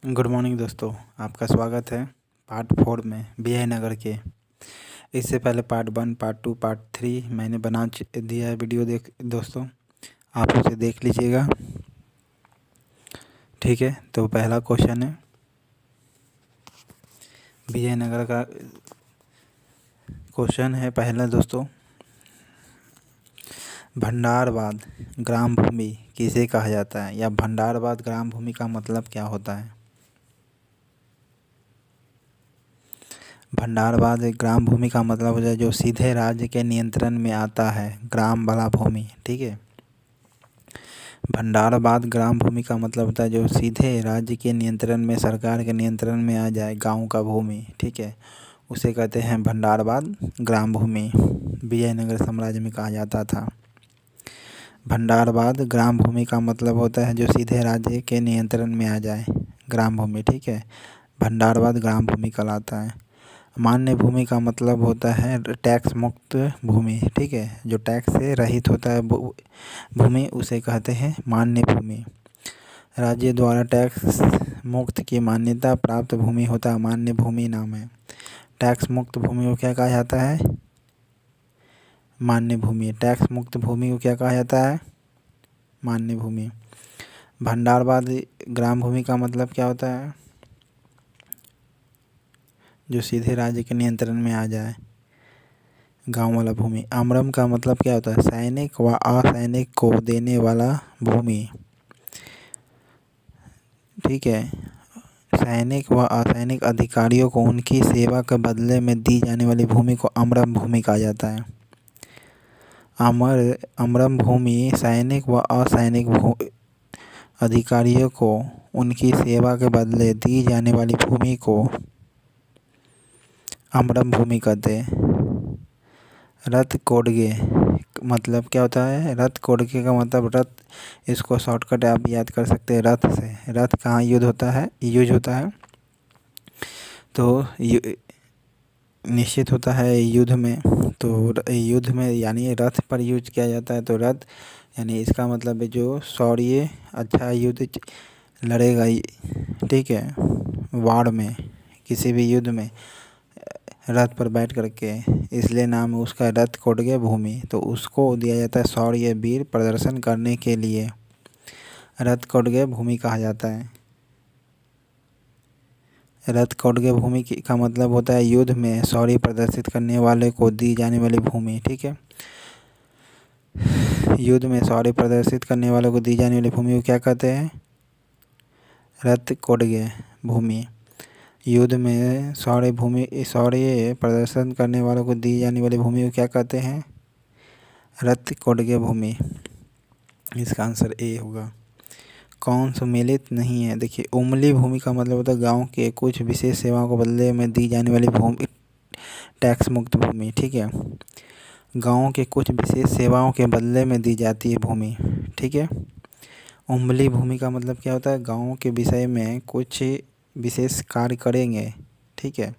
Good morning दोस्तों, आपका स्वागत है पार्ट 4 में विजयनगर के। इससे पहले पार्ट 1, पार्ट 2, पार्ट 3 मैंने बना दिया है वीडियो। दोस्तों आप उसे देख लीजिएगा, ठीक है। तो पहला क्वेश्चन है विजयनगर का। क्वेश्चन है पहला दोस्तों, भंडारवाद ग्राम भूमि किसे कहा जाता है, या भंडारवाद ग्राम भूमि का मतलब क्या होता है। भंडारवाद ग्राम भूमि का मतलब होता है जो सीधे राज्य के नियंत्रण में आता है, ग्राम वाला भूमि, ठीक है। भंडारवाद ग्राम भूमि का मतलब होता है जो सीधे राज्य के नियंत्रण में, सरकार के नियंत्रण में आ जाए, गांव का भूमि, ठीक है। उसे कहते हैं भंडारवाद ग्राम भूमि। विजयनगर साम्राज्य में कहा जाता था। भंडारवाद ग्राम भूमि का मतलब होता है जो सीधे राज्य के नियंत्रण में आ जाए, ग्राम भूमि, ठीक है। भंडारवाद ग्राम भूमि कहलाता है। मान्य भूमि का मतलब होता है टैक्स मुक्त भूमि, ठीक है। जो टैक्स से रहित होता है भूमि उसे कहते हैं मान्य भूमि। राज्य द्वारा टैक्स मुक्त की मान्यता प्राप्त भूमि होता है मान्य भूमि नाम है। टैक्स मुक्त भूमि को क्या कहा जाता है, मान्य भूमि। टैक्स मुक्त भूमि को क्या कहा जाता है, मान्य भूमि। भंडारवाद ग्राम भूमि का मतलब क्या होता है, जो सीधे राज्य के नियंत्रण में आ जाए, गांव वाला भूमि। आमरम का मतलब क्या होता है, सैनिक व असैनिक को देने वाला भूमि, ठीक है। सैनिक व असैनिक अधिकारियों को उनकी सेवा के बदले में दी जाने वाली भूमि को अमरम भूमि कहा जाता है। अमरम भूमि सैनिक व असैनिक अधिकारियों को उनकी सेवा के बदले दी जाने वाली भूमि को अमरम भूमि कहते हैं। रथ कोडगे मतलब क्या होता है, रथ कोडगे का मतलब रथ, इसको शॉर्टकट आप याद कर सकते हैं रथ से। रथ कहाँ यूज होता है तो निश्चित होता है युद्ध में। तो युद्ध में यानी रथ पर यूज किया जाता है। तो रथ यानी इसका मतलब है जो शौर्य, अच्छा युद्ध लड़ेगा, ठीक है, वार में, किसी भी युद्ध में रथ पर बैठ करके, इसलिए नाम है उसका रथ कोडगे भूमि। तो उसको दिया जाता है शौर्य वीर प्रदर्शन करने के लिए रथ कोडगे भूमि कहा जाता है। रथ कोडगे भूमि का मतलब होता है युद्ध में शौर्य प्रदर्शित करने वाले को दी जाने वाली भूमि, ठीक है। युद्ध में शौर्य प्रदर्शित करने वाले को दी जाने वाली भूमि को क्या कहते हैं, रथ कोडगे भूमि। युद्ध में शौर्य प्रदर्शन करने वालों को दी जाने वाली भूमि को क्या कहते हैं, रथ कोडगे भूमि। इसका आंसर ए होगा। कौन सम्मिलित नहीं है, देखिए उमली भूमि का मतलब होता है गांव के कुछ विशेष सेवाओं को बदले में दी जाने वाली भूमि, टैक्स मुक्त भूमि, ठीक है। गांव के कुछ विशेष सेवाओं के बदले में दी जाती है भूमि, ठीक है। उमली भूमि का मतलब क्या होता है, गांव के विषय में कुछ विशेष कार्य करेंगे, ठीक है,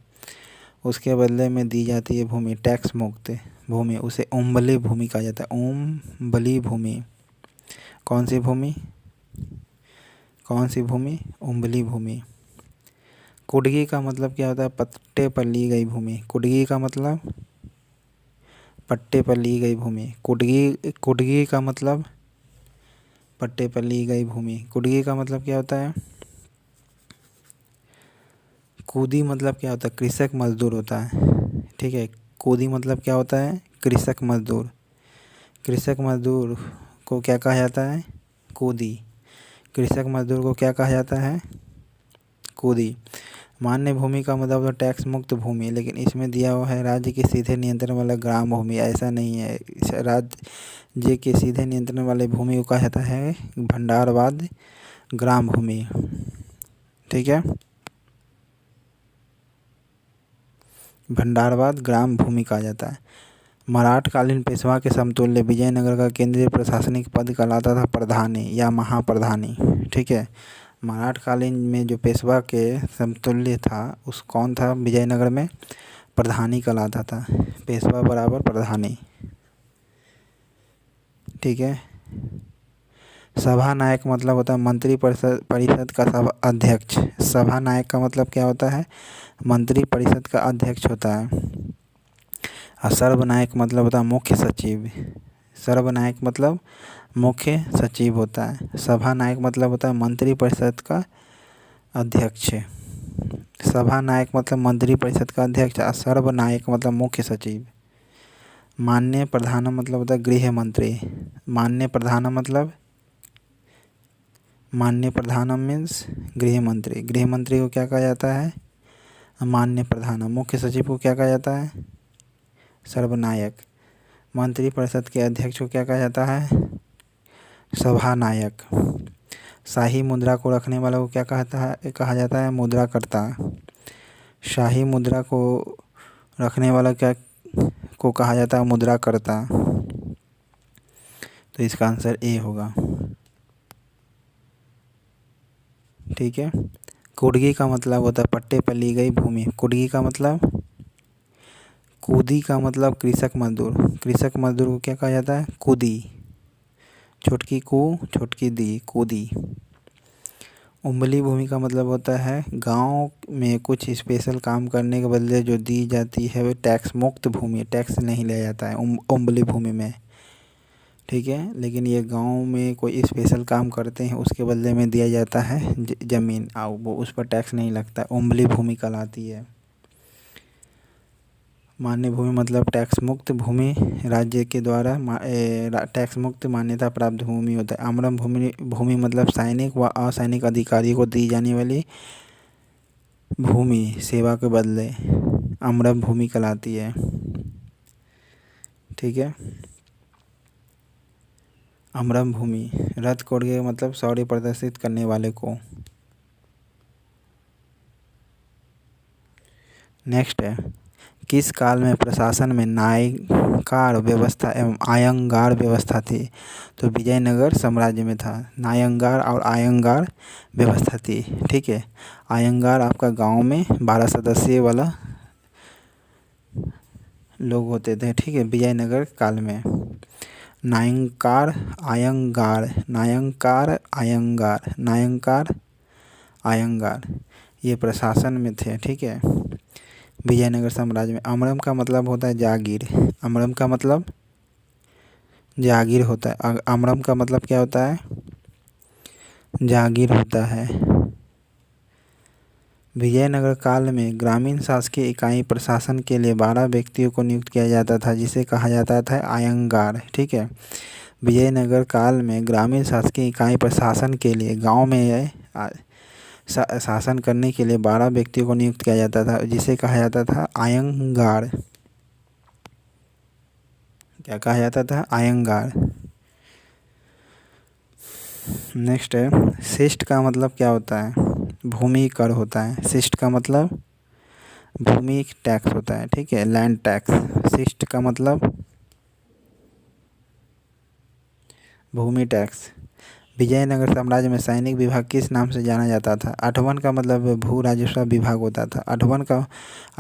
उसके बदले में दी जाती है भूमि टैक्स मुक्त भूमि, उसे उम्बली भूमि कहा जाता है। उम्बली भूमि, कौन सी भूमि, उम्बली भूमि। कुडगी का मतलब क्या होता है, पट्टे पर ली गई भूमि। कुडगी का मतलब पट्टे पर ली गई भूमि। कुडगी का मतलब पट्टे पर ली गई भूमि। कुडगी का मतलब क्या होता है, कूदी मतलब क्या होता है, कृषक मजदूर होता है, ठीक है। कूदी मतलब क्या होता है, कृषक मजदूर। कृषक मजदूर को क्या कहा जाता है, कूदी। कृषक मजदूर को क्या कहा जाता है, कूदी। मान्य भूमि का मतलब टैक्स मुक्त भूमि, लेकिन इसमें दिया हुआ है राज्य के सीधे नियंत्रण वाला ग्राम भूमि। ऐसा नहीं है, राज्य के सीधे नियंत्रण वाले भूमि को कहा जाता है भंडारवाद ग्राम भूमि, ठीक है। भंडारवाद ग्राम भूमि कहा जाता है। मराठकालीन पेशवा के समतुल्य विजयनगर का केंद्रीय प्रशासनिक पद कहलाता था प्रधानी या महाप्रधानी, ठीक है। मराठकालीन में जो पेशवा के समतुल्य था उस कौन था विजयनगर में, प्रधानी कहलाता था। पेशवा बराबर प्रधानी, ठीक है। सभा नायक मतलब होता है मंत्री परिषद परिषद का सभा अध्यक्ष। सभा नायक का मतलब क्या होता है? मंत्री परिषद का अध्यक्ष होता है। और सर्वनायक मतलब होता है मुख्य सचिव। सर्वनायक मतलब मुख्य सचिव होता है। सभा नायक मतलब होता है मंत्री परिषद का अध्यक्ष। सभा नायक मतलब मंत्री परिषद का अध्यक्ष और सर्वनायक मतलब मुख्य सचिव। माननीय प्रधान मतलब होता है गृह मंत्री। माननीय प्रधान मतलब माननीय प्रधान मीन्स गृह मंत्री। गृह मंत्री को क्या कहा जाता है? माननीय प्रधान। मुख्य सचिव को क्या कहा जाता है? सर्वनायक। मंत्री परिषद के अध्यक्ष को क्या कहा जाता है? सभानायक। शाही मुद्रा को रखने वाला को क्या कहा जाता है? मुद्राकर्ता। शाही मुद्रा को रखने वाला क्या को कहा जाता है? मुद्राकर्ता। तो इसका आंसर ए होगा। ठीक है। कुडगी का मतलब होता है पट्टे पर ली गई भूमि। कुडगी का मतलब, कूदी का मतलब कृषक मजदूर। कृषक मजदूर को क्या कहा जाता है? कूदी। छोटकी कू छोटकी दी, कूदी। उम्बली भूमि का मतलब होता है गांव में कुछ स्पेशल काम करने के बदले जो दी जाती है वो टैक्स मुक्त भूमि, टैक्स नहीं लिया जाता है उम्बली भूमि में। ठीक है, लेकिन ये गांव में कोई स्पेशल काम करते हैं उसके बदले में दिया जाता है ज़मीन, वो उस पर टैक्स नहीं लगता, उम्बली भूमि कहलाती है। मान्य भूमि मतलब टैक्स मुक्त भूमि, राज्य के द्वारा टैक्स मुक्त मान्यता प्राप्त भूमि होता है। आम्रम भूमि मतलब सैनिक व असैनिक अधिकारियों को दी जाने वाली भूमि सेवा के बदले आम्रम भूमि कहलाती है। ठीक है। आम्रम भूमि। रथ कोड़गे मतलब शौर्य प्रदर्शित करने वाले को। नेक्स्ट है, किस काल में प्रशासन में नायंगार व्यवस्था एवं आयंगार व्यवस्था थी? तो विजयनगर साम्राज्य में था। नायंगार और आयंगार व्यवस्था थी। ठीक है। आयंगार आपका गांव में 12 सदस्य वाला लोग होते थे। ठीक है, विजयनगर काल में। नायंगार आयंगार, नायंगार आयंगार, नायंगार आयंगार ये प्रशासन में थे। ठीक है, विजयनगर साम्राज्य में। अमरम का मतलब होता है जागीर। अमरम का मतलब जागीर होता है। अमरम का मतलब क्या होता है? जागीर होता है। विजयनगर काल में ग्रामीण शासकीय इकाई प्रशासन के लिए 12 व्यक्तियों को नियुक्त किया जाता था जिसे कहा जाता था आयंगार। ठीक है, विजयनगर काल में ग्रामीण शासकीय इकाई प्रशासन के लिए गांव में शासन करने के लिए 12 व्यक्तियों को नियुक्त किया जाता था जिसे कहा जाता था आयंगार। क्या कहा जाता था? आयंगार। नेक्स्ट है, शिष्ट का मतलब क्या होता है? भूमि कर होता है। शिष्ट का मतलब भूमि टैक्स होता है। ठीक है, लैंड टैक्स। शिष्ट का मतलब भूमि टैक्स। विजयनगर साम्राज्य में सैनिक विभाग किस नाम से जाना जाता था? अठवन का मतलब भू राजस्व विभाग होता था। अठवन का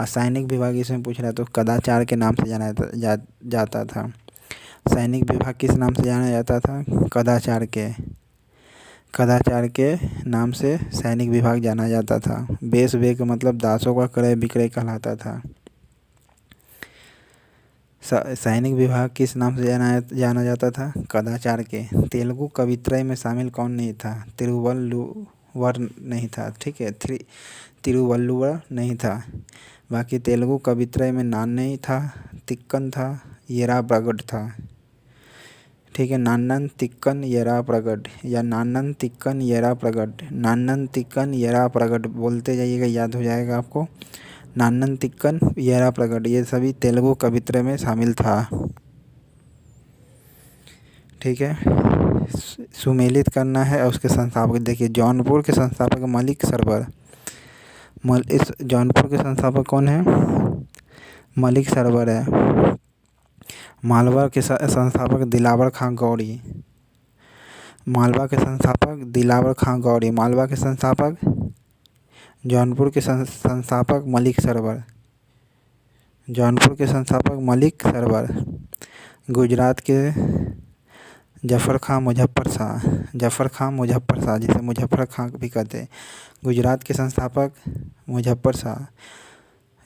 सैनिक विभाग इसमें पूछ रहा है तो कदाचार के नाम से जाना जाता था। सैनिक विभाग किस नाम से जाना जाता था? कदाचार के नाम से सैनिक विभाग जाना जाता था। बेस वे का मतलब दासों का क्रय विक्रय कहलाता था। सैनिक विभाग किस नाम से जाना जाता था? कदाचार के। तेलुगु कवित्रय में शामिल कौन नहीं था? तिरुवल्लुवर नहीं था। ठीक है, तिरुवल्लुवर नहीं था। बाकी तेलुगु कवित्रय में नान्नई था, तिक्कन था, येरा प्रगट था। ठीक है, नान्नन तिक्कन येरा प्रगट या नान्नन तिक्कन येरा प्रगट, नान्नन तिक्कन येरा प्रगट बोलते जाइएगा, याद हो जाएगा आपको। नान्नन तिक्कन येरा प्रगट ये सभी तेलुगु कवित्रय में शामिल था। ठीक है, सुमेलित करना है और उसके संस्थापक देखिए। जौनपुर के संस्थापक मलिक सरवर। इस जौनपुर के संस्थापक कौन है? मलिक सरवर है। मालवा के संस्थापक दिलावर खां गौरी। मालवा के संस्थापक दिलावर खां गौरी। मालवा के संस्थापक, जौनपुर के संस्थापक मलिक सरवर। जौनपुर के संस्थापक मलिक सरवर। गुजरात के जफ़र खां मुज़फ़्फ़र शाह, जफ़र खां मुज़फ़्फ़र शाह जिसे मुज़फ़्फ़र खां भी कहते हैं। गुजरात के संस्थापक मुज़फ़्फ़र शाह,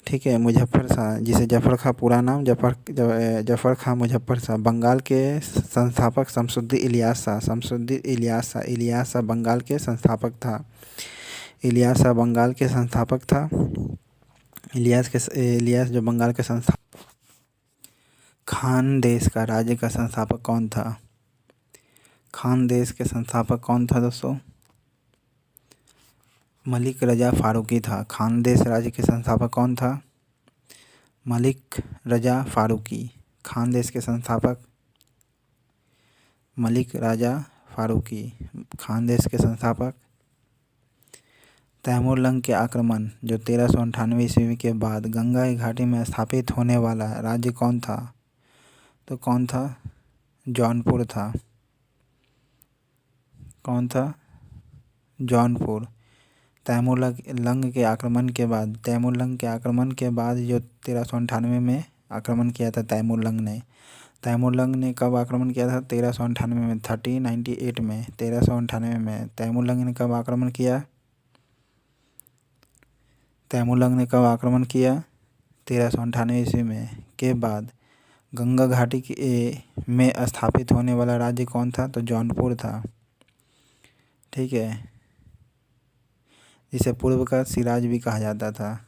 ठीक है, मुज़फ़्फ़र शाह जिसे जफ़र खां पूरा नाम जफ़र खां मुज़फ़्फ़र शाह। बंगाल के संस्थापक शमसुद्दीन इलियास शाह, शमसुद्दीन इलियास शाह बंगाल के संस्थापक था। इलियास शाह बंगाल के संस्थापक था। इलियास जो बंगाल के संस्थापक। खानदेश का राज्य का संस्थापक कौन था? खानदेश के संस्थापक कौन था दोस्तों? मलिक रजा फारूकी था। खानदेश राज्य के संस्थापक कौन था? मलिक रजा फारूकी। खानदेश के संस्थापक मलिक राजा फारूकी। खानदेश के संस्थापक। तैमूरलंग के आक्रमण जो 1398 ईस्वी के बाद गंगा की घाटी में स्थापित होने वाला राज्य कौन था? तो कौन था? जौनपुर था। कौन था? जौनपुर। तैमूरलंग के आक्रमण के बाद जो 1398 में आक्रमण किया था तैमूरलंग ने कब आक्रमण किया था? 1398 में, 1398 में, 1398 में तैमूरलंग ने कब आक्रमण किया? तैमूरलंग ने कब आक्रमण किया? 1398 ईस्वी में के बाद गंगा घाटी में स्थापित होने वाला राज्य कौन था? तो जौनपुर था, ठीक है, जिसे पूर्व का सिराज भी कहा जाता था,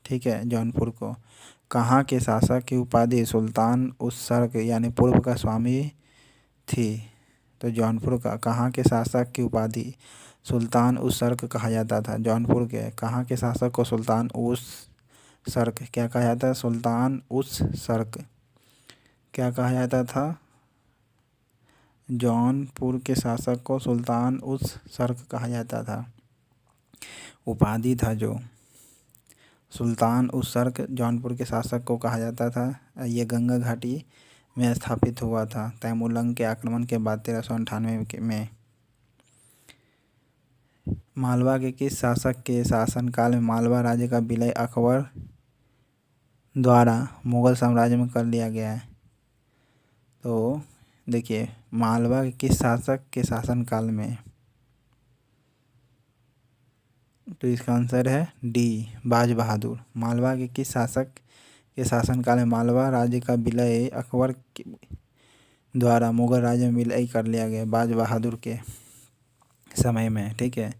ठीक है, जौनपुर को। कहाँ के शासक की उपाधि सुल्तान उस सर्क यानी पूर्व का स्वामी थी? तो जौनपुर का कहाँ के शासक की उपाधि सुल्तान उस सर्क कहा जाता था? जौनपुर के कहाँ के शासक को सुल्तान उस सर्क क्या कहा जाता? सुल्तान उस सर्क क्या कहा जाता था? जौनपुर के शासक को सुल्तान उस सर्क कहा जाता था। उपाधि था जो सुल्तान उस सर्क जौनपुर के शासक को कहा जाता था। ये गंगा घाटी में स्थापित हुआ था तैमूरलंग के आक्रमण के बाद 1398 में। मालवा के किस शासक के शासनकाल में मालवा राज्य का विलय अकबर द्वारा मुगल साम्राज्य में कर लिया गया है? तो देखिए, मालवा के किस शासक के शासनकाल में? तो इसका आंसर है डी, बाज बहादुर। मालवा के किस शासक के शासनकाल में मालवा राज्य का विलय अकबर द्वारा मुगल राज्य में विलय कर लिया गया? बाज बहादुर के समय में, ठीक है।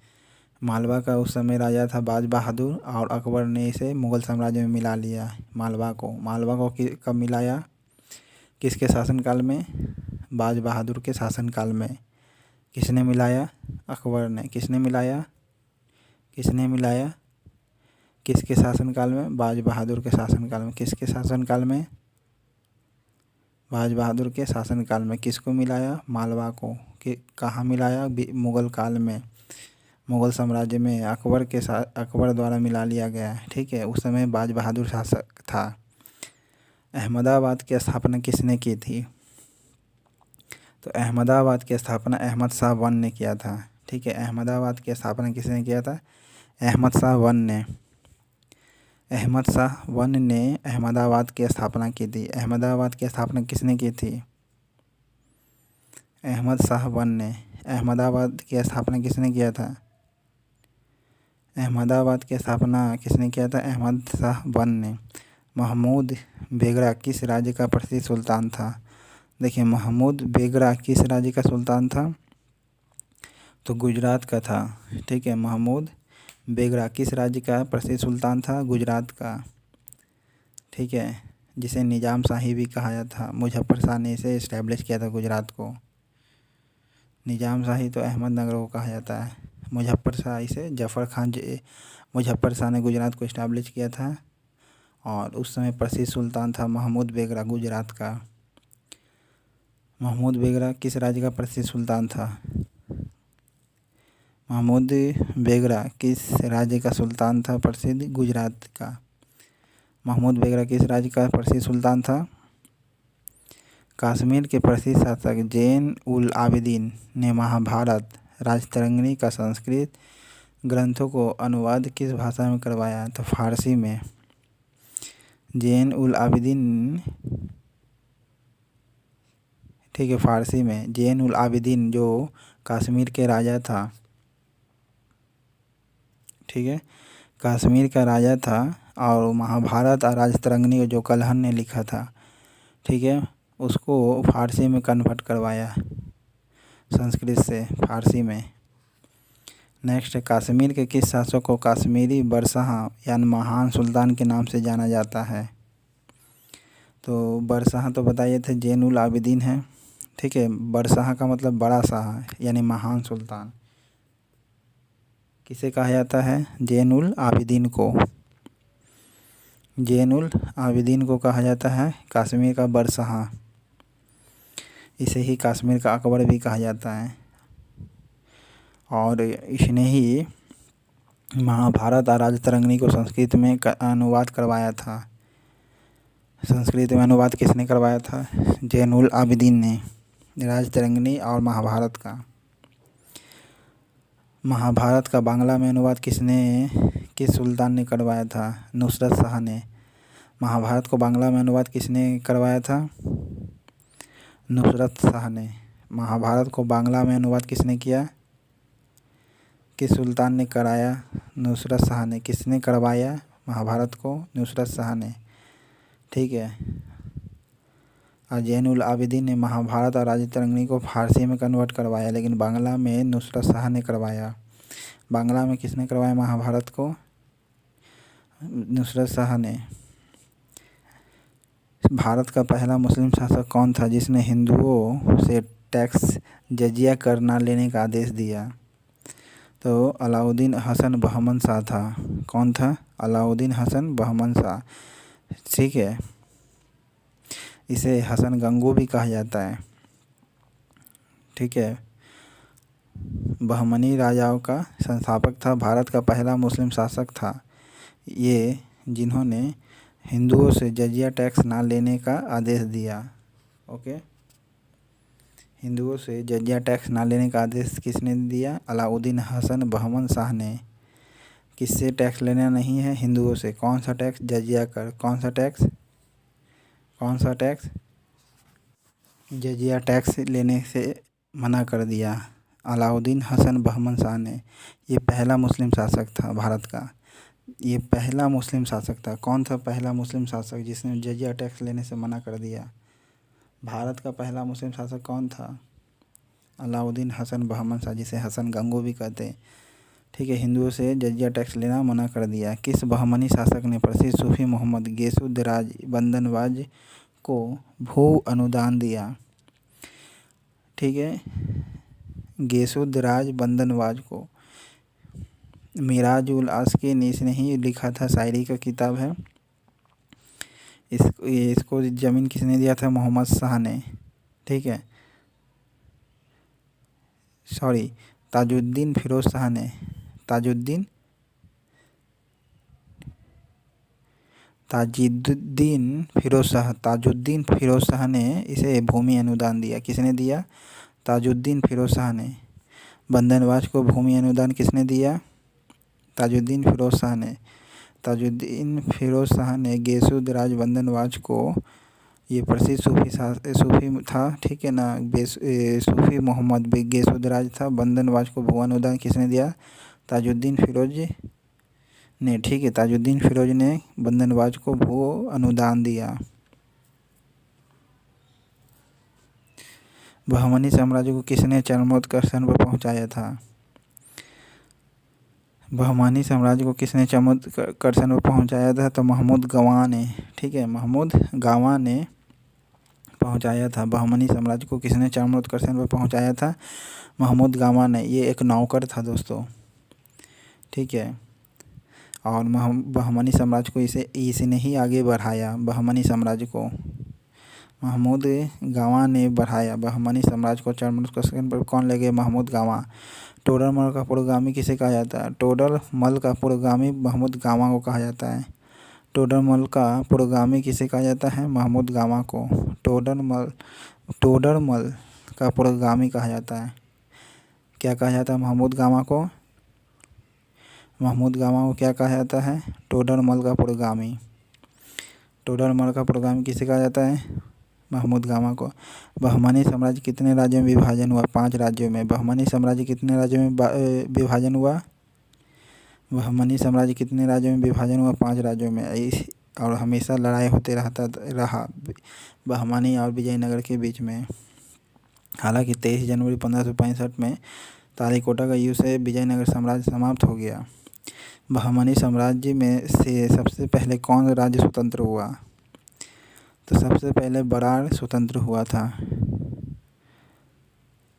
मालवा का उस समय राजा था बाज बहादुर और अकबर ने इसे मुगल साम्राज्य में मिला लिया। मालवा को कब मिलाया? किसके शासनकाल में? बाज बहादुर के शासनकाल में। किसने मिलाया? अकबर ने। किसने मिलाया? किसके शासनकाल में? बाज बहादुर के शासनकाल में। किसके शासनकाल में? बाज बहादुर के शासनकाल में। किसको मिलाया? मालवा को। कहाँ मिलाया? मुगल काल में, मुगल साम्राज्य में अकबर द्वारा मिला लिया गया, ठीक है। उस समय बाज बहादुर शासक था। अहमदाबाद की स्थापना किसने की थी? तो अहमदाबाद की स्थापना अहमद शाह वन ने किया था, ठीक है। अहमदाबाद की स्थापना किसने किया था? अहमद शाह वन ने अहमदाबाद की स्थापना की थी। अहमदाबाद की स्थापना किसने की थी? अहमद शाह वन ने। अहमदाबाद की स्थापना किसने किया था? अहमदाबाद की स्थापना किसने किया था? अहमद शाह वन ने। महमूद बेगड़ा किस राज्य का प्रसिद्ध सुल्तान था? देखिए, महमूद बेगड़ा किस राज्य का सुल्तान था? तो गुजरात का था, ठीक है। महमूद बेगड़ा किस राज्य का प्रसिद्ध सुल्तान था? गुजरात का, ठीक है, जिसे निजाम शाही भी कहा जाता था। मुज़फ़्फ़र शाह ने इसे इस्टेब्लिश किया था गुजरात को। निजाम शाही तो अहमदनगर को कहा जाता है। मुज़फ़्फ़र शाह ने गुजरात को इस्टेब्लिश किया था और उस समय प्रसिद्ध सुल्तान था महमूद बेगड़ा गुजरात का। महमूद बेगड़ा किस राज्य का प्रसिद्ध सुल्तान था? महमूद बेगड़ा किस राज्य का सुल्तान था प्रसिद्ध? गुजरात का। महमूद बेगड़ा किस राज्य का प्रसिद्ध सुल्तान था? कश्मीर के प्रसिद्ध शासक ज़ैन उल आबिदीन ने महाभारत राजतरंगिणी का संस्कृत ग्रंथों को अनुवाद किस भाषा में करवाया? तो फारसी में। ज़ैन उल आबिदीन, ठीक है, फ़ारसी में। ज़ैन उल आबिदीन जो कश्मीर के राजा था, ठीक है, कश्मीर का राजा था, और महाभारत और राजतरंगिणी जो कलहन ने लिखा था, ठीक है, उसको फ़ारसी में कन्वर्ट करवाया, संस्कृत से फ़ारसी में। नेक्स्ट, कश्मीर के किस शासक को कश्मीरी बादशाह यानी महान सुल्तान के नाम से जाना जाता है? तो बादशाह तो बताइए थे ज़ैन उल आबिदीन है, ठीक है। बादशाह का मतलब बड़ा शाह यानी महान सुल्तान। किसे कहा जाता है? ज़ैन उल आबिदीन को। ज़ैन उल आबिदीन को कहा जाता है कश्मीर का बादशाह। इसे ही कश्मीर का अकबर भी कहा जाता है। और इसने ही महाभारत और राजतरंगिणी को संस्कृत में अनुवाद करवाया था। संस्कृत में अनुवाद किसने करवाया था? ज़ैन उल आबिदीन ने। राजतरंगिणी और महाभारत का। महाभारत का बांग्ला में अनुवाद किस सुल्तान ने करवाया था? नुसरत शाह ने। महाभारत को बांग्ला में अनुवाद किसने करवाया था? नुसरत शाह ने। महाभारत को बांग्ला में अनुवाद किसने किया? किस सुल्तान ने कराया? नुसरत शाह ने। किसने करवाया महाभारत को? नुसरत शाह ने, ठीक है। और ज़ैन उल आबिदीन ने महाभारत और राजतरंगिणी को फ़ारसी में कन्वर्ट करवाया, लेकिन बांग्ला में नुसरत शाह ने करवाया। बांग्ला में किसने करवाया महाभारत को? नुसरत शाह ने। भारत का पहला मुस्लिम शासक कौन था जिसने हिंदुओं से टैक्स जजिया कर न लेने का आदेश दिया? तो अलाउद्दीन हसन बहमन शाह था। कौन था? अलाउद्दीन हसन बहमन शाह, ठीक है। इसे हसन गंगू भी कहा जाता है, ठीक है। बहमनी राजाओं का संस्थापक था, भारत का पहला मुस्लिम शासक था ये, जिन्होंने हिंदुओं से जजिया टैक्स ना लेने का आदेश दिया। ओके, हिंदुओं से जजिया टैक्स ना लेने का आदेश किसने दिया? अलाउद्दीन हसन बहमन शाह ने। किससे टैक्स लेना नहीं है? हिंदुओं से। कौन सा टैक्स? जजिया कर। कौन सा टैक्स? कौन सा टैक्स? जजिया टैक्स लेने से मना कर दिया अलाउद्दीन हसन बहमन शाह ने। ये पहला मुस्लिम शासक था भारत का। ये पहला मुस्लिम शासक था। कौन था पहला मुस्लिम शासक जिसने जजिया टैक्स लेने से मना कर दिया? भारत का पहला मुस्लिम शासक कौन था? अलाउद्दीन हसन बहमन शाह, जिसे हसन गंगू भी कहते हैं, ठीक है। हिंदुओं से जजिया टैक्स लेना मना कर दिया। किस बहमनी शासक ने प्रसिद्ध सूफी मोहम्मद गेसुद्राज बंदनवाज को भू अनुदान दिया? ठीक है, गेसुद्राज बंदनवाज को। मिराज उल आस्की ने इसने ही लिखा था, शायरी का किताब है। इसको ज़मीन किसने दिया था? मोहम्मद शाह ने, ठीक है। सॉरी, ताजुद्दीन फिरोज शाह ने। ताजुद्दीन फिरोज शाह ने इसे भूमि अनुदान दिया। किसने दिया? ताजुद्दीन फिरोज शाह ने। बंदनवाज को भूमि अनुदान किसने दिया? ताजुद्दीन फिरोज शाह ने। ताजुद्दीन फिरोज शाह ने गेसुद्राज बंदनवाज को, ये प्रसिद्ध सूफी था, ठीक है ना, सूफी मोहम्मद गेसुद्राज था। बंदनवाज को भू अनुदान किसने दिया? ताजुद्दीन फिरोज ने, ठीक है। ताजुद्दीन फिरोज ने बंदनवाज को भू अनुदान दिया। बहमनी साम्राज्य को किसने चरमोत्कर्ष पर पहुंचाया था? बहमानी साम्राज्य को किसने चरमोत्कर्ष पर पहुंचाया था? तो महमूद गवां ने, ठीक है। महमूद गवां ने पहुंचाया था। बहमनी साम्राज्य को किसने चरमोत्कर्ष पर पहुंचाया था? महमूद गवां ने। ये एक नौकर था दोस्तों, ठीक है। और बहमनी साम्राज्य को इसने ही आगे बढ़ाया। बहमनी साम्राज्य को महमूद गवां ने बढ़ाया। बहमनी साम्राज्य को चरमोत्कर्ष पर कौन ले गए? महमूद गवां। टोडरमल का पुरोगामी किसे कहा जाता है? टोडरमल का पुरोगामी महमूद गवां को कहा जाता है। टोडरमल का पुरोगामी किसे कहा जाता है? महमूद गवां को। टोडरमल का पुरोगामी कहा जाता है। क्या कहा जाता है महमूद गवां को? महमूद गवां को क्या कहा जाता है? टोडरमल का पुरोगामी। टोडरमल का पुरोगामी किसे कहा जाता है? महमूद गामा को। बहमनी साम्राज्य कितने राज्यों में विभाजन हुआ? 5 राज्यों में। बहमनी साम्राज्य कितने राज्यों में विभाजन हुआ? बहमनी साम्राज्य कितने राज्यों में विभाजन हुआ? 5 राज्यों में। और हमेशा लड़ाई होते रहा बहमनी और विजयनगर के बीच में। हालांकि 23 जनवरी 1565 में तालीकोटा का युद्ध से विजयनगर साम्राज्य समाप्त हो गया। बहमनी साम्राज्य में से सबसे पहले कौन राज्य स्वतंत्र हुआ? तो सबसे पहले बरार स्वतंत्र हुआ था।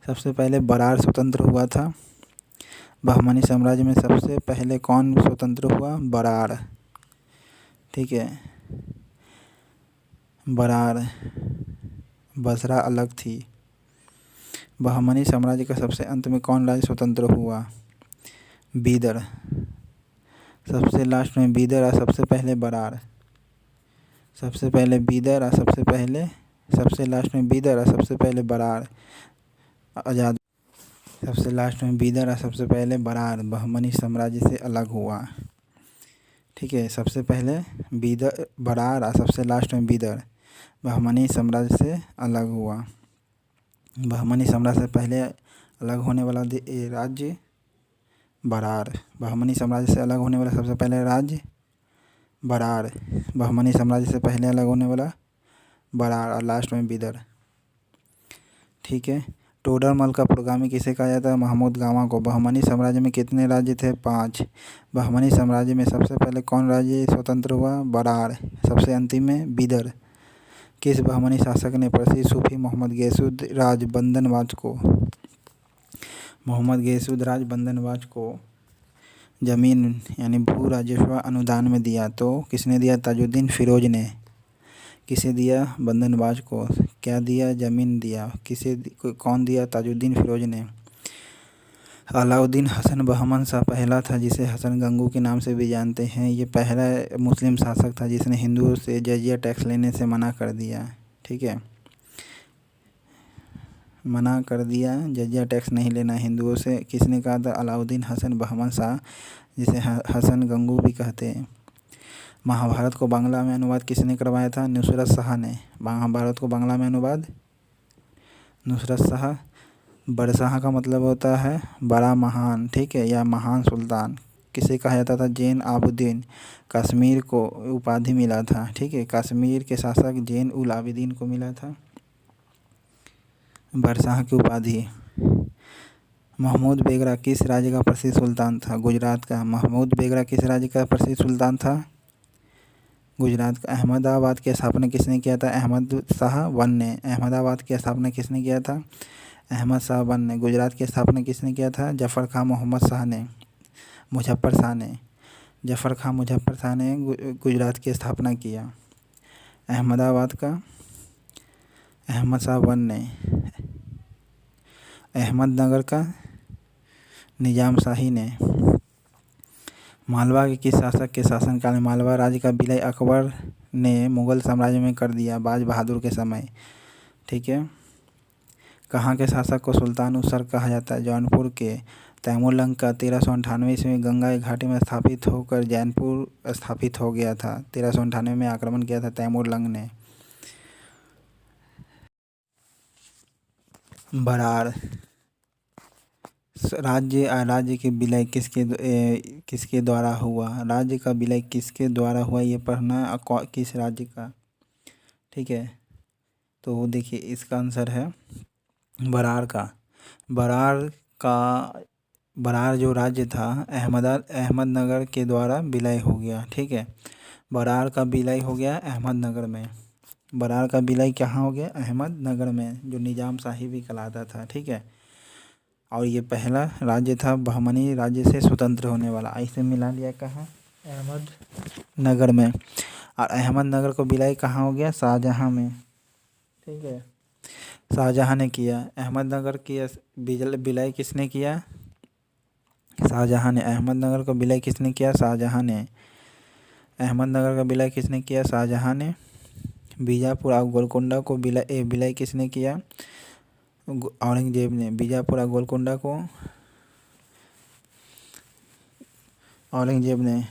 सबसे पहले बरार स्वतंत्र हुआ था। बहमनी साम्राज्य में सबसे पहले कौन स्वतंत्र हुआ? बरार। ठीक है, बरार। बसरा अलग थी। बहमनी साम्राज्य का सबसे अंत में कौन राज्य स्वतंत्र हुआ? बीदर। सबसे लास्ट में बीदर और सबसे पहले बरार। सबसे पहले बीदर और सबसे लास्ट में बीदर और सबसे पहले बरार आज़ाद। सबसे लास्ट में बीदर और सबसे पहले बरार बहमनी साम्राज्य से अलग हुआ। ठीक है, सबसे पहले बीदर बरार और सबसे लास्ट में बीदर बहमनी साम्राज्य से अलग हुआ। बहमनी साम्राज्य से पहले अलग होने वाला राज्य बरार। बहमनी साम्राज्य से अलग होने वाला सबसे पहले राज्य बरार। बहमनी साम्राज्य से पहले अलग होने वाला बरार और लास्ट में बीदर। ठीक है, टोडरमल का पुरोगामी किसे कहा जाता है? महमूद गामा को। बहमनी साम्राज्य में कितने राज्य थे? 5। बहमनी साम्राज्य में सबसे पहले कौन राज्य स्वतंत्र हुआ? बरार। सबसे अंतिम में बीदर। किस बहमनी शासक ने प्रसिद्ध सूफी मोहम्मद गैसुद राज बंदनवाज को जमीन यानी भू राजस्व अनुदान में दिया? तो किसने दिया? ताजुद्दीन फिरोज ने। किसे दिया? बंदनवाज को। क्या दिया? ज़मीन दिया। कौन दिया? ताजुद्दीन फिरोज ने। अलाउद्दीन हसन बहमन शाह पहला था जिसे हसन गंगू के नाम से भी जानते हैं। ये पहला मुस्लिम शासक था जिसने हिंदुओं से जजिया टैक्स लेने से मना कर दिया। ठीक है, मना कर दिया, जजिया टैक्स नहीं लेना हिंदुओं से। किसने कहा था? अलाउद्दीन हसन बहमन शाह, जिसे हसन गंगू भी कहते हैं। महाभारत को बांग्ला में अनुवाद किसने करवाया था? नुसरत शाह ने। महाभारत को बांग्ला में अनुवाद नुसरत शाह। बरशाह का मतलब होता है बड़ा महान, ठीक है, या महान सुल्तान। किसे कहा जाता था? जैन आबुद्दीन। कश्मीर को उपाधि मिला था। ठीक है, कश्मीर के शासक जैन उल आबिदीन को मिला था बरशाह की उपाधि। महमूद बेगरा किस राज्य का प्रसिद्ध सुल्तान था? गुजरात का। महमूद बेगरा किस राज्य का प्रसिद्ध सुल्तान था? गुजरात का। अहमदाबाद की स्थापना किसने किया था? अहमद शाह वन ने। अहमदाबाद की स्थापना किसने किया था? अहमद शाह वन ने। गुजरात की स्थापना किसने किया था? जफ़र खां मुहम्मद शाह ने। मुजफ्फर शाह ने। जफ़र खां मुजफ्फर शाह ने गुजरात की स्थापना किया। अहमदाबाद का अहमद शाह वन ने। अहमदनगर का निजाम शाही ने। मालवा के किस शासक के शासनकाल में मालवा राज्य का विलय अकबर ने मुगल साम्राज्य में कर दिया? बाज बहादुर के समय। ठीक है, कहाँ के शासक को सुल्तान उसर कहा जाता है? जौनपुर के। तैमूरलंग का 1398 ईस्वी में गंगा की घाटी में स्थापित होकर जैनपुर स्थापित हो गया था। 1398 में आक्रमण किया था तैमूरलंग ने। बरार। राज्य के विलय किसके द्वारा हुआ? राज्य का विलय किसके द्वारा हुआ ये पढ़ना, किस राज्य का। ठीक है, तो देखिए इसका आंसर है बरार का। बरार जो राज्य था अहमदनगर के द्वारा विलय हो गया। ठीक है, बरार का विलय हो गया अहमदनगर में। बरार का विलय कहाँ हो गया? अहमदनगर में, जो निजाम शाही भी कहलाता था। ठीक है, और ये पहला राज्य था बहमनी राज्य से स्वतंत्र होने वाला। ऐसे मिला लिया कहाँ? अहमदनगर में। और अहमदनगर को विलय कहाँ हो गया? शाहजहाँ में। ठीक है, शाहजहाँ ने किया। अहमदनगर की विलय किसने किया? शाहजहाँ ने। अहमदनगर का विलय किसने किया? शाहजहाँ ने। अहमदनगर का विलय किसने किया? शाहजहाँ ने। बीजापुर और गोलकुंडा को विलय किसने किया? औरंगजेब ने। बीजापुर और गोलकुंडा को औरंगजेब ने।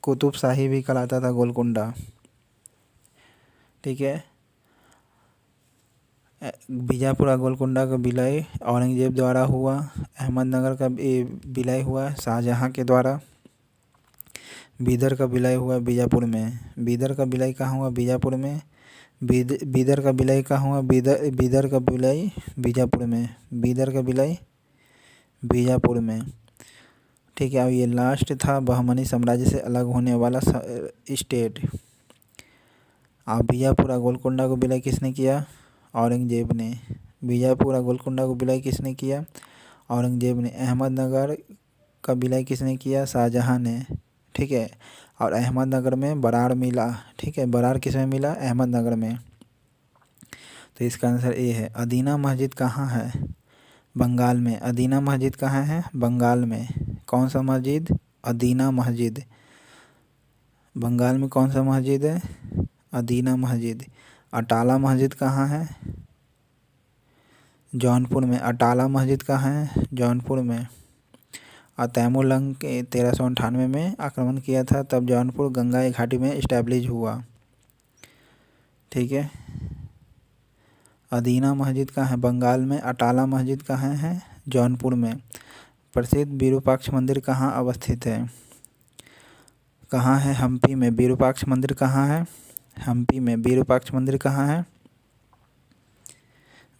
कुतुब शाही भी कहलाता था गोलकुंडा। ठीक है, बीजापुर और गोलकुंडा का विलय औरंगजेब द्वारा हुआ। अहमदनगर का विलय हुआ शाहजहाँ के द्वारा। बीदर का विलय हुआ बीजापुर में। बीदर का विलय कहाँ हुआ? बीजापुर में। बीदर का विलय कहाँ हुआ? बीदर का विलय बीजापुर में। बीदर का विलय बीजापुर में। ठीक है, अब ये लास्ट था बहमनी साम्राज्य से अलग होने वाला स्टेट। अब बीजापुर और गोलकुंडा को विलय किसने किया? औरंगजेब ने। बीजापुर और गोलकुंडा को विलय किसने किया? औरंगजेब ने। अहमदनगर का विलय किसने किया? शाहजहाँ ने। ठीक है, और अहमदनगर में बराड़ मिला। ठीक है, बराड़ किस में मिला? अहमदनगर में। तो इसका आंसर ए है। अदीना मस्जिद कहाँ है? बंगाल में। अदीना मस्जिद कहाँ है? बंगाल में। कौन सा मस्जिद? अदीना मस्जिद। बंगाल में कौन सा मस्जिद है? अदीना मस्जिद। अटाला मस्जिद कहाँ है? जौनपुर में। अटाला मस्जिद कहाँ है? जौनपुर में। और तैमूरलंग के 1398 में आक्रमण किया था, तब जौनपुर गंगा घाटी में इस्टेब्लिश हुआ। ठीक है, अदीना मस्जिद कहाँ है? बंगाल में। अटाला मस्जिद कहाँ है? जौनपुर में। प्रसिद्ध विरूपाक्ष मंदिर कहाँ अवस्थित है? कहाँ है? हम्पी में। विरूपाक्ष मंदिर कहाँ है? हम्पी में। विरूपाक्ष मंदिर कहाँ है?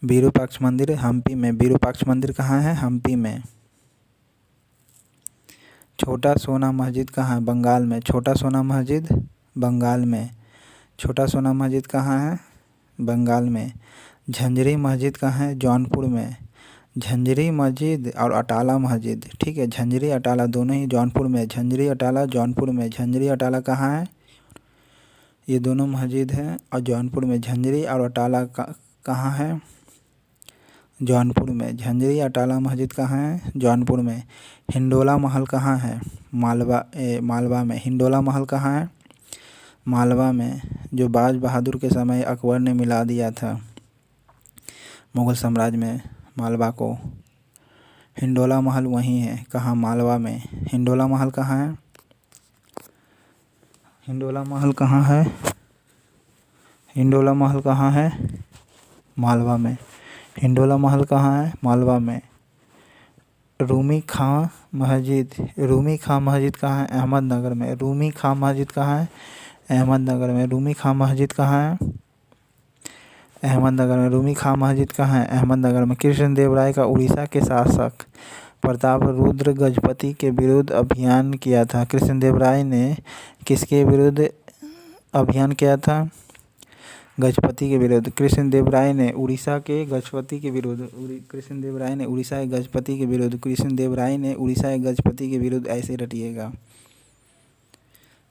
विरूपाक्ष मंदिर हम्पी में। विरूपाक्ष मंदिर कहाँ है? हम्पी में। छोटा सोना मस्जिद कहाँ है? बंगाल में। छोटा सोना मस्जिद बंगाल में। छोटा सोना मस्जिद कहाँ है? बंगाल में। झंझरी मस्जिद कहाँ है? जौनपुर में। झंझरी मस्जिद और अटाला मस्जिद, ठीक है, झंझरी अटाला दोनों ही जौनपुर में। झंझरी अटाला जौनपुर में। झंझरी अटाला कहाँ है? ये दोनों मस्जिद हैं और जौनपुर में। झंझरी और अटाला कहाँ है? जौनपुर में। झंझरी अटाला मस्जिद कहाँ है? जौनपुर में। हिंडोला महल कहाँ है? मालवा में। हिंडोला महल कहाँ है? मालवा में, जो बाज बहादुर के समय अकबर ने मिला दिया था मुग़ल साम्राज्य में मालवा को। हिंडोला महल वहीं है। कहाँ? मालवा में। हिंडोला महल कहाँ है? हिंडोला महल कहाँ है? हिंडोला महल कहाँ है? मालवा में। हिंडोला महल कहाँ है? मालवा में। रूमी खां मस्जिद। रूमी खां मस्जिद कहाँ है? अहमदनगर में। रूमी खां मस्जिद कहाँ है? अहमदनगर में। रूमी खां मस्जिद कहाँ है? अहमदनगर में। रूमी खां मस्जिद कहाँ है? अहमदनगर में। कृष्णदेव राय का उड़ीसा के शासक प्रतापरुद्र गजपति के विरुद्ध अभियान किया था। कृष्णदेव राय ने किसके विरुद्ध अभियान किया था? गजपति के विरुद्ध। कृष्णदेव राय ने उड़ीसा के गजपति के विरुद्ध। कृष्णदेव राय ने उड़ीसा के गजपति के विरुद्ध। कृष्णदेव राय ने उड़ीसा के गजपति के विरुद्ध, ऐसे रटिएगा।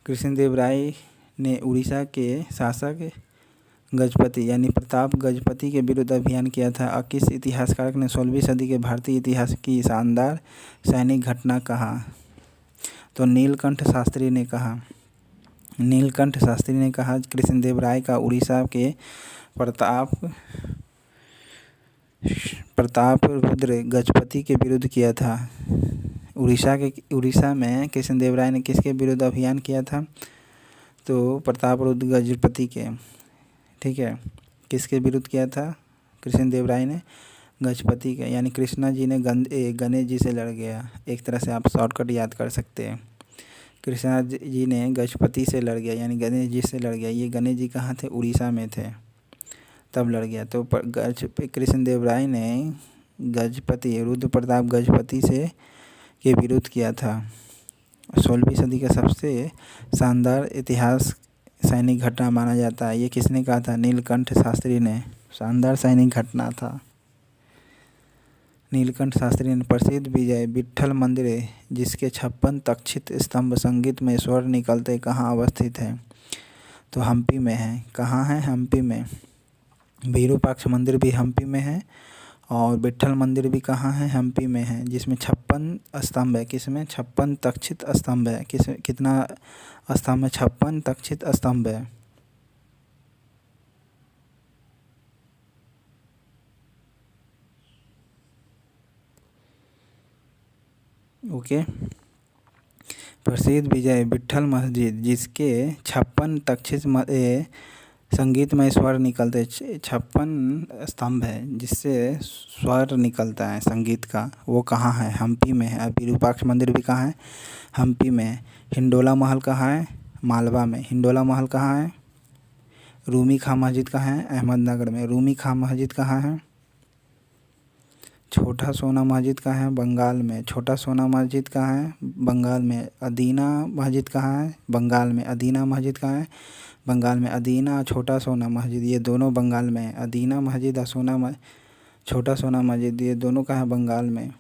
कृष्णदेव राय ने उड़ीसा के शासक गजपति यानी प्रताप गजपति के विरुद्ध अभियान किया था। और किस इतिहासकार ने 16वीं सदी के भारतीय इतिहास की शानदार सैनिक घटना कहा? तो नीलकंठ शास्त्री ने कहा। नीलकंठ शास्त्री ने कहा कृष्णदेव राय का उड़ीसा के प्रतापरुद्र गजपति के विरुद्ध किया था। उड़ीसा में कृष्णदेव राय ने किसके विरुद्ध अभियान किया था? तो प्रतापरुद्र गजपति के। ठीक है, किसके विरुद्ध किया था? कृष्णदेव राय ने गजपति के, यानी कृष्णा जी ने गणेश जी से लड़ गया। एक तरह से आप शॉर्टकट याद कर सकते हैं। कृष्णा जी ने गजपति से लड़ गया, यानी गणेश जी से लड़ गया। ये गणेश जी कहाँ थे? उड़ीसा में थे, तब लड़ गया। तो कृष्णदेव राय ने गजपति रुद्र प्रताप गजपति से के विरुद्ध किया था। 16वीं सदी का सबसे शानदार इतिहास सैनिक घटना माना जाता है। ये किसने कहा था? नीलकंठ शास्त्री ने। शानदार सैनिक घटना था। नीलकंठ शास्त्री ने। प्रसिद्ध विजय विट्ठल मंदिर जिसके 56 तक्षित स्तंभ संगीत में स्वर निकलते कहाँ अवस्थित है? तो हम्पी में है। कहाँ है? हम्पी में। विरूपाक्ष मंदिर भी हम्पी में है और विट्ठल मंदिर भी कहाँ है? हम्पी में है, जिसमें 56 स्तंभ है। किसमें? 56 तक्षित स्तंभ है। कितना स्तंभ है? 56 तक्षित स्तंभ है। ओके। प्रसिद्ध विजय विट्ठल मस्जिद जिसके 56 तक्षित संगीत में स्वर निकलते 56 स्तंभ है जिससे स्वर निकलता है संगीत का, वो कहाँ है? हम्पी में है। विरूपाक्ष मंदिर भी कहाँ है? हम्पी में है। हिंडोला महल कहाँ है? मालवा में। हिंडोला महल कहाँ है? रूमी खां मस्जिद कहाँ है? अहमदनगर में। रूमी खां मस्जिद कहाँ है? छोटा सोना मस्जिद कहाँ है? बंगाल में। छोटा सोना मस्जिद कहाँ है? बंगाल में। अदीना मस्जिद कहाँ है? बंगाल में। अदीना मस्जिद कहाँ है? बंगाल में। अदीना छोटा सोना मस्जिद ये दोनों बंगाल में है। अदीना मस्जिद और छोटा सोना मस्जिद ये दोनों कहाँ है? बंगाल में।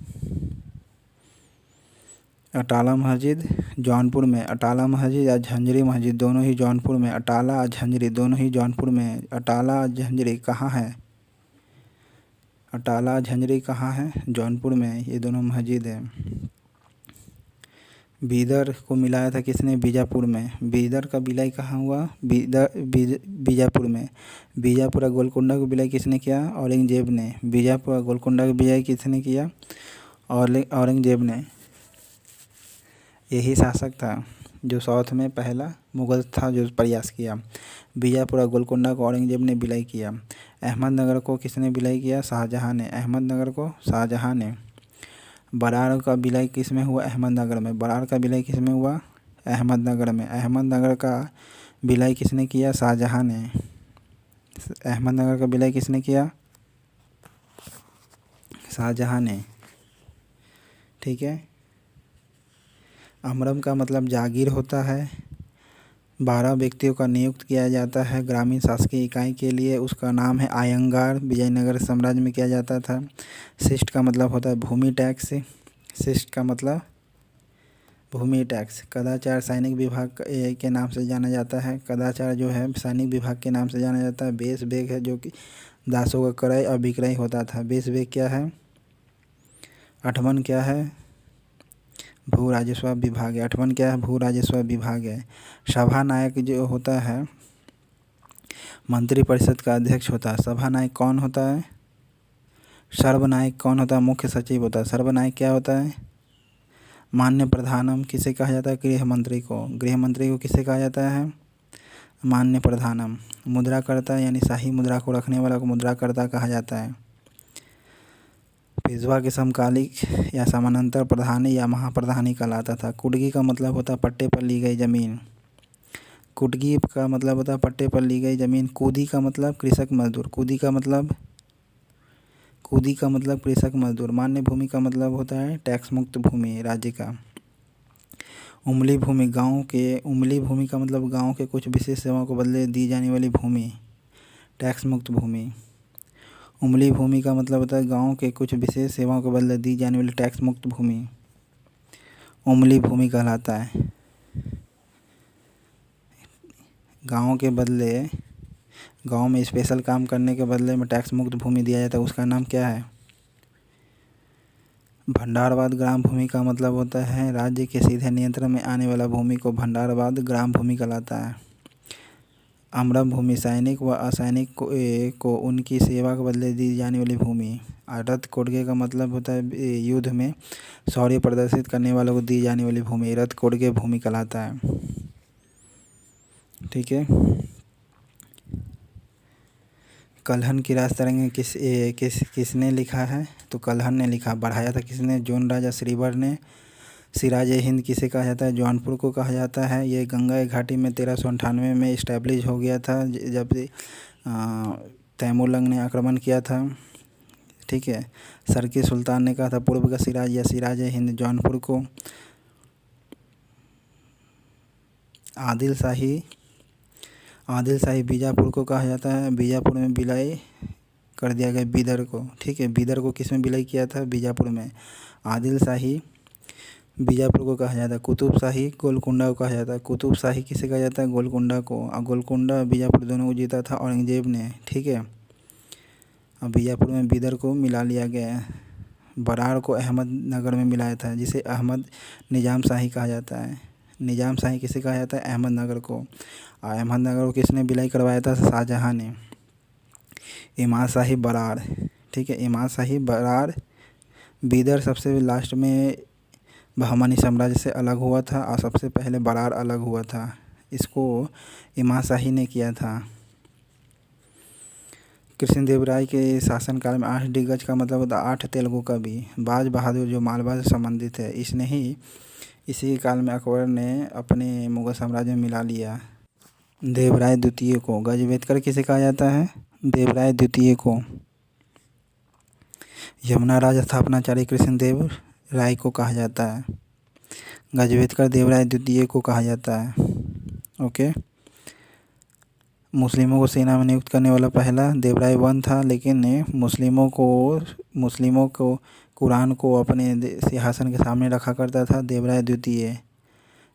अटाला मस्जिद जौनपुर में। अटाला मस्जिद और झंझरी मस्जिद दोनों ही जौनपुर में। अटाला और झंझरी दोनों ही जौनपुर में है। अटाला और झंझरी कहाँ है? अटाला और झंझरी कहाँ है? जौनपुर में है। ये दोनों मस्जिद है। बीदर को मिलाया था किसने? बीजापुर में। बीदर का विलय कहाँ हुआ? बीजापुर में। बीजापुर और गोलकुंडा को विलय किसने किया? औरंगजेब ने। बीजापुर और गोलकुंडा का विलय किसने किया? औरंगजेब ने। यही शासक था जो साउथ में पहला मुगल था जो प्रयास किया। बीजापुर और गोलकुंडा को औरंगजेब ने विलय किया। अहमदनगर को किसने विलय किया? शाहजहाँ ने। अहमदनगर को शाहजहाँ ने। बरार का विलय किस में हुआ? अहमदनगर में। बरार का विलय किस में हुआ? अहमदनगर में। अहमदनगर का विलय किसने किया? शाहजहाँ ने। अहमदनगर का विलय किसने किया? शाहजहाँ ने। ठीक है। अमरम का मतलब जागीर होता है। 12 व्यक्तियों का नियुक्त किया जाता है ग्रामीण शासकीय इकाई के लिए, उसका नाम है आयंगार। विजयनगर साम्राज्य में किया जाता था। शिष्ट का मतलब होता है भूमि टैक्स। शिष्ट का मतलब भूमि टैक्स। कदाचार सैनिक विभाग के नाम से जाना जाता है। कदाचार जो है सैनिक विभाग के नाम से जाना जाता है। बेस बेग है जो कि दासों का क्रय और विक्रय होता था। बेस बेग क्या है? अठवन क्या है? भू राजस्व विभाग है। अठवन क्या है? भू राजस्व विभाग है। सभा नायक जो होता है मंत्रिपरिषद का अध्यक्ष होता है। सभा नायक कौन होता है? सर्वनायक कौन होता है? मुख्य सचिव होता है। सर्वनायक क्या होता है? मान्य प्रधानम किसे कहा जाता है? गृह मंत्री को। गृह मंत्री को किसे कहा जाता है? मान्य प्रधानम। मुद्राकर्ता यानी शाही मुद्रा को रखने वाला को मुद्राकर्ता कहा जाता है। पेशवा के समकालिक या समानांतर प्रधानी या महाप्रधानी कहलाता था। कुटगी का मतलब होता है पट्टे पर ली गई जमीन। कुटगी का मतलब होता है पट्टे पर ली गई जमीन। कूदी का मतलब कृषक मजदूर। कूदी का मतलब कृषक मजदूर। मान्य भूमि का मतलब होता है टैक्स मुक्त भूमि राज्य का। उमली भूमि उमली भूमि का मतलब गांव के कुछ विशेष सेवाओं को बदले दी जाने वाली भूमि, टैक्स मुक्त भूमि। उमली भूमि का मतलब होता है गांव के कुछ विशेष सेवाओं को बदले दी जाने वाली टैक्स मुक्त भूमि उमली भूमि कहलाता है। गांव में स्पेशल काम करने के बदले में टैक्स मुक्त भूमि दिया जाता है, उसका नाम क्या है? भंडारवाद ग्राम भूमि का मतलब होता है राज्य के सीधे नियंत्रण में आने वाला भूमि को भंडारवाद ग्राम भूमि कहलाता है। अमरम भूमि सैनिक व असैनिक को उनकी सेवा के बदले दी जाने वाली भूमि। रथ कोडगे का मतलब होता है युद्ध में शौर्य प्रदर्शित करने वालों को दी जाने वाली भूमि रथ कोडगे भूमि कहलाता है। ठीक है। कल्हन की राज तरंगे किसने लिखा है? तो कल्हन ने लिखा। बढ़ाया था किसने? जोन राजा श्रीवर ने। सिराज हिंद किसे कहा जाता है? जौनपुर को कहा जाता है। ये गंगा घाटी में 1398 में इस्टेब्लिश हो गया था जब तैमूरलंग ने आक्रमण किया था। ठीक है। सरकी सुल्तान ने कहा था पूर्व का सिराज या सिराज हिंद जौनपुर को। आदिल शाही बीजापुर को कहा जाता है। बीजापुर में विलय कर दिया गया बीदर को। ठीक है। बीदर को किस में विलय किया था? बीजापुर में। आदिल शाही बीजापुर को कहा जाता है। कुतुब शाही गोलकुंडा को कहा जाता है। कुतुब शाही किसे कहा जाता है? गोलकुंडा को। और गोलकुंडा बीजापुर दोनों को जीता था औरंगजेब ने। ठीक है। अब बीजापुर में बीदर को मिला लिया गया। बरार को अहमदनगर में मिलाया था जिसे अहमद निजाम शाही कहा जाता है। निजाम शाही किसे कहा जाता है? अहमदनगर को। और अहमदनगर को किसने विलय करवाया था? शाहजहाँ ने। इमाद शाही बरार। ठीक है। इमाद शाही बरार। बीदर सबसे लास्ट में बहमनी साम्राज्य से अलग हुआ था और सबसे पहले बरार अलग हुआ था। इसको इमाद शाही ने किया था। कृष्णदेवराय के शासनकाल में 8 दिग्गज का मतलब होता है 8 तेलुगु कवि। बाज बहादुर जो मालवा से संबंधित है, इसने ही इसी काल में अकबर ने अपने मुगल साम्राज्य में मिला लिया। देवराय द्वितीय को गजवेदकर किसे कहा जाता है? देवराय द्वितीय को। यमुना राज स्थापनाचार्य कृष्णदेव राय को कहा जाता है। गजवेदकर देवराय द्वितीय को कहा जाता है। ओके। मुस्लिमों को सेना में नियुक्त करने वाला पहला देवराय वन था, लेकिन मुस्लिमों को कुरान को अपने सिंहासन के सामने रखा करता था देवराय द्वितीय।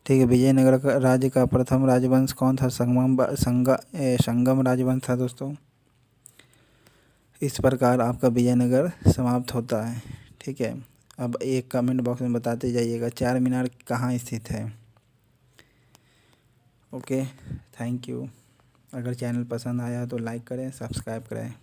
ठीक है। विजयनगर का राज्य का प्रथम राजवंश कौन था? संगम राजवंश था दोस्तों। इस प्रकार आपका विजयनगर समाप्त होता है। ठीक है। अब एक कमेंट बॉक्स में बताते जाइएगा चार मीनार कहाँ स्थित है। Okay, thank you. अगर चैनल पसंद आया तो लाइक करें, सब्सक्राइब करें।